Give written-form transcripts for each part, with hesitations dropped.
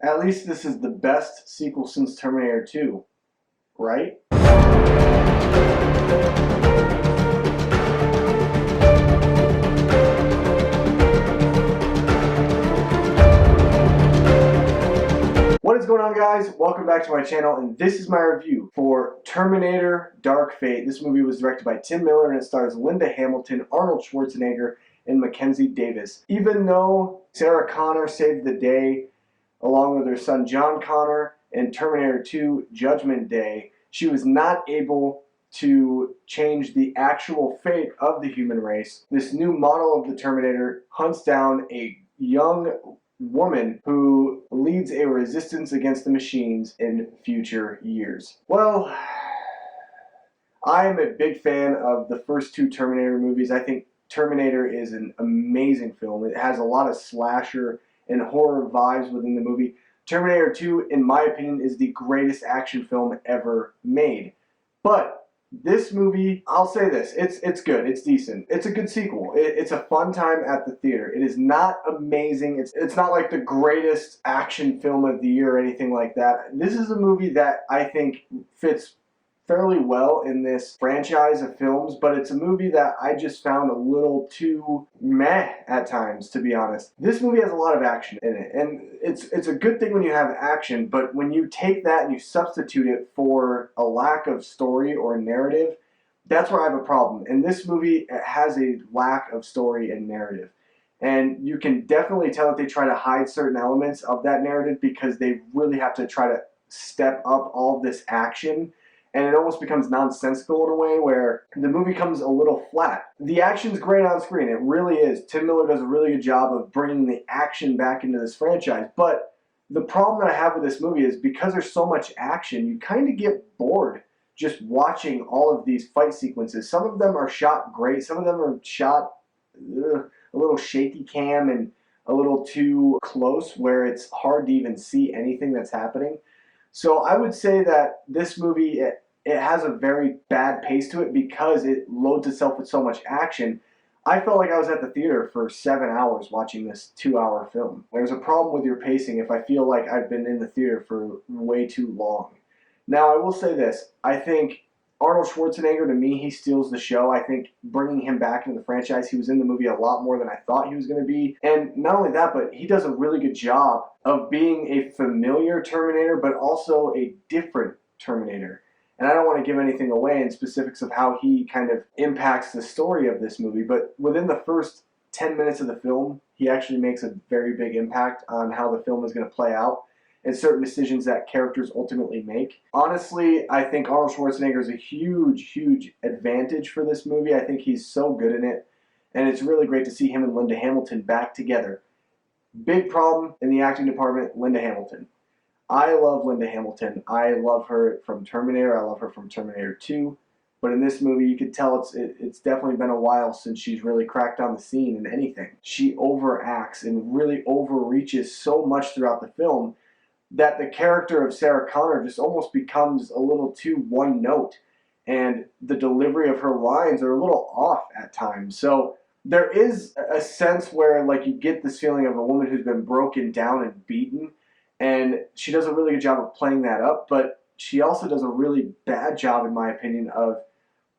At least this is the best sequel since Terminator 2, right? What is going on, guys? Welcome back to my channel, and this is my review for Terminator Dark Fate. This movie was directed by Tim Miller, and it stars Linda Hamilton, Arnold Schwarzenegger, and Mackenzie Davis. Even though Sarah Connor saved the day along with her son John Connor in Terminator 2 Judgment Day, she was not able to change the actual fate of the human race. This new model of the Terminator hunts down a young woman who leads a resistance against the machines in future years. Well, I'm a big fan of the first two Terminator movies. I think Terminator is an amazing film. It has a lot of slasher and horror vibes within the movie. Terminator 2, in my opinion, is the greatest action film ever made. But this movie, I'll say this, it's good, it's decent. It's a good sequel. It's a fun time at the theater. It is not amazing. It's not like the greatest action film of the year or anything like that. This is a movie that I think fits fairly well in this franchise of films, but it's a movie that I just found a little too meh at times, to be honest. This movie has a lot of action in it, and it's a good thing when you have action, but when you take that and you substitute it for a lack of story or narrative, that's where I have a problem. And this movie has a lack of story and narrative. And you can definitely tell that they try to hide certain elements of that narrative because they really have to try to step up all of this action, and it almost becomes nonsensical in a way where the movie comes a little flat. The action's great on screen, it really is. Tim Miller does a really good job of bringing the action back into this franchise, but the problem that I have with this movie is because there's so much action, you kind of get bored just watching all of these fight sequences. Some of them are shot great, some of them are shot a little shaky cam and a little too close where it's hard to even see anything that's happening. So I would say that this movie, it has a very bad pace to it because it loads itself with so much action. I felt like I was at the theater for 7 hours watching this 2-hour film. There's a problem with your pacing if I feel like I've been in the theater for way too long. Now, I will say this. I think Arnold Schwarzenegger, to me, he steals the show. I think bringing him back into the franchise, he was in the movie a lot more than I thought he was going to be. And not only that, but he does a really good job of being a familiar Terminator, but also a different Terminator. And I don't want to give anything away in specifics of how he kind of impacts the story of this movie, but within the first 10 minutes of the film, he actually makes a very big impact on how the film is going to play out and certain decisions that characters ultimately make. Honestly, I think Arnold Schwarzenegger is a huge, huge advantage for this movie. I think he's so good in it, and it's really great to see him and Linda Hamilton back together. Big problem in the acting department, Linda Hamilton. I love Linda Hamilton. I love her from Terminator. I love her from Terminator 2. But in this movie, you could tell it's definitely been a while since she's really cracked on the scene in anything. She overacts and really overreaches so much throughout the film that the character of Sarah Connor just almost becomes a little too one note, and the delivery of her lines are a little off at times. So there is a sense where like you get this feeling of a woman who's been broken down and beaten, and she does a really good job of playing that up, but she also does a really bad job, in my opinion, of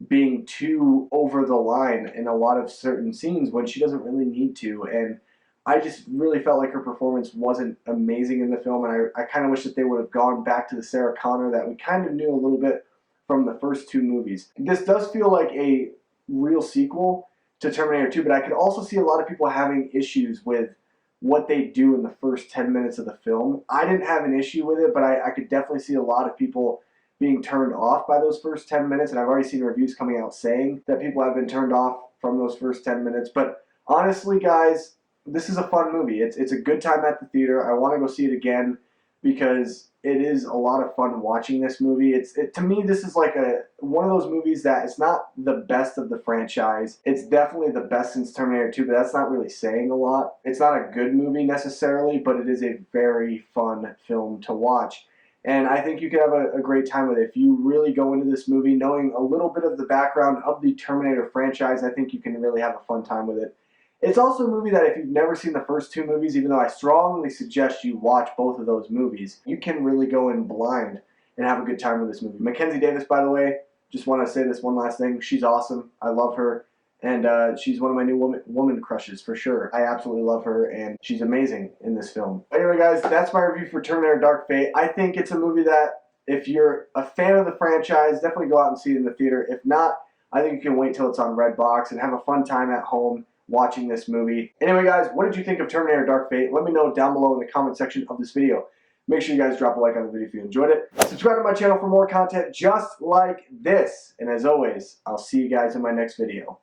being too over the line in a lot of certain scenes when she doesn't really need to. And I just really felt like her performance wasn't amazing in the film, and I kind of wish that they would have gone back to the Sarah Connor that we kind of knew a little bit from the first two movies. This does feel like a real sequel to Terminator 2, but I could also see a lot of people having issues with what they do in the first 10 minutes of the film. I didn't have an issue with it, but I could definitely see a lot of people being turned off by those first 10 minutes, and I've already seen reviews coming out saying that people have been turned off from those first 10 minutes. But honestly, guys, this is a fun movie. It's a good time at the theater. I want to go see it again because it is a lot of fun watching this movie. To me, this is like one of those movies that it's not the best of the franchise. It's definitely the best since Terminator 2, but that's not really saying a lot. It's not a good movie necessarily, but it is a very fun film to watch. And I think you could have a great time with it. If you really go into this movie knowing a little bit of the background of the Terminator franchise, I think you can really have a fun time with it. It's also a movie that if you've never seen the first two movies, even though I strongly suggest you watch both of those movies, you can really go in blind and have a good time with this movie. Mackenzie Davis, by the way, just want to say this one last thing. She's awesome. I love her. And she's one of my new woman crushes for sure. I absolutely love her, and she's amazing in this film. Anyway, guys, that's my review for Terminator Dark Fate. I think it's a movie that, if you're a fan of the franchise, definitely go out and see it in the theater. If not, I think you can wait till it's on Redbox and have a fun time at home watching this movie. Anyway, guys, what did you think of Terminator Dark Fate? Let me know down below in the comment section of this video. Make sure you guys drop a like on the video if you enjoyed it. Subscribe to my channel for more content just like this. And as always, I'll see you guys in my next video.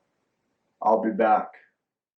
I'll be back.